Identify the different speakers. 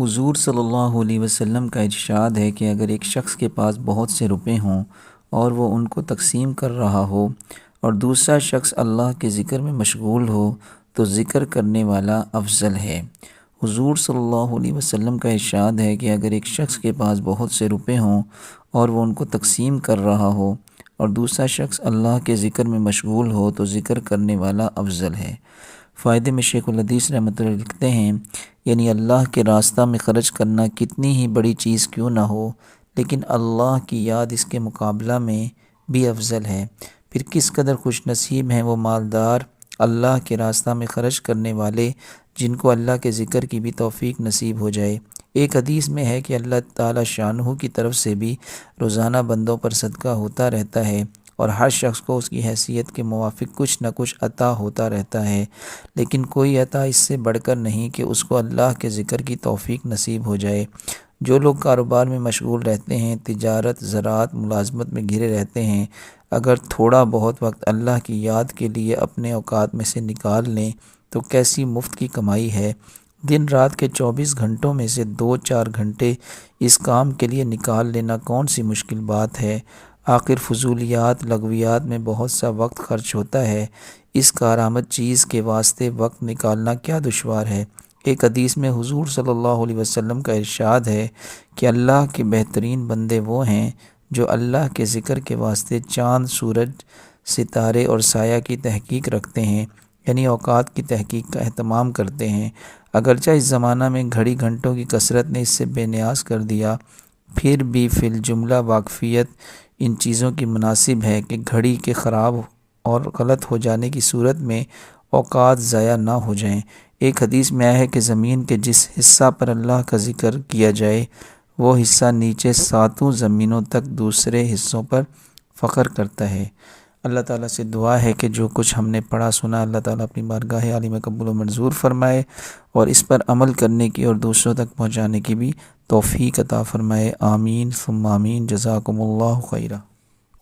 Speaker 1: حضور صلی اللہ علیہ وسلم کا ارشاد ہے کہ اگر ایک شخص کے پاس بہت سے روپے ہوں اور وہ ان کو تقسیم کر رہا ہو اور دوسرا شخص اللہ کے ذکر میں مشغول ہو تو ذکر کرنے والا افضل ہے۔ حضور صلی اللہ علیہ وسلم کا ارشاد ہے کہ اگر ایک شخص کے پاس بہت سے روپے ہوں اور وہ ان کو تقسیم کر رہا ہو اور دوسرا شخص اللہ کے ذکر میں مشغول ہو تو ذکر کرنے والا افضل ہے۔ فائدے میں شیخ الحدیث رحمۃ اللہ لکھتے ہیں، یعنی اللہ کے راستہ میں خرچ کرنا کتنی ہی بڑی چیز کیوں نہ ہو لیکن اللہ کی یاد اس کے مقابلہ میں بھی افضل ہے۔ پھر کس قدر خوش نصیب ہیں وہ مالدار، اللہ کے راستہ میں خرچ کرنے والے جن کو اللہ کے ذکر کی بھی توفیق نصیب ہو جائے۔ ایک حدیث میں ہے کہ اللہ تعالی شانہ کی طرف سے بھی روزانہ بندوں پر صدقہ ہوتا رہتا ہے اور ہر شخص کو اس کی حیثیت کے موافق کچھ نہ کچھ عطا ہوتا رہتا ہے، لیکن کوئی عطا اس سے بڑھ کر نہیں کہ اس کو اللہ کے ذکر کی توفیق نصیب ہو جائے۔ جو لوگ کاروبار میں مشغول رہتے ہیں، تجارت، زراعت، ملازمت میں گھرے رہتے ہیں، اگر تھوڑا بہت وقت اللہ کی یاد کے لیے اپنے اوقات میں سے نکال لیں تو کیسی مفت کی کمائی ہے۔ دن رات کے 24 گھنٹوں میں سے 2-4 گھنٹے اس کام کے لیے نکال لینا کون سی مشکل بات ہے۔ آخر فضولیات، لغویات میں بہت سا وقت خرچ ہوتا ہے، اس کارآمد چیز کے واسطے وقت نکالنا کیا دشوار ہے۔ ایک حدیث میں حضور صلی اللہ علیہ وسلم کا ارشاد ہے کہ اللہ کے بہترین بندے وہ ہیں جو اللہ کے ذکر کے واسطے چاند، سورج، ستارے اور سایہ کی تحقیق رکھتے ہیں، یعنی اوقات کی تحقیق کا اہتمام کرتے ہیں۔ اگرچہ اس زمانہ میں گھڑی گھنٹوں کی کثرت نے اس سے بے نیاز کر دیا، پھر بھی فی الجملہ واقفیت ان چیزوں کی مناسب ہے کہ گھڑی کے خراب اور غلط ہو جانے کی صورت میں اوقات ضائع نہ ہو جائیں۔ ایک حدیث میں آیا ہے کہ زمین کے جس حصہ پر اللہ کا ذکر کیا جائے وہ حصہ نیچے 7 زمینوں تک دوسرے حصوں پر فخر کرتا ہے۔ اللہ تعالیٰ سے دعا ہے کہ جو کچھ ہم نے پڑھا سنا اللہ تعالیٰ اپنی بارگاہ عالی میں قبول و منظور فرمائے اور اس پر عمل کرنے کی اور دوسروں تک پہنچانے کی بھی توفیق عطا فرمائے۔ آمین ثم آمین۔ جزاکم اللہ خیرہ۔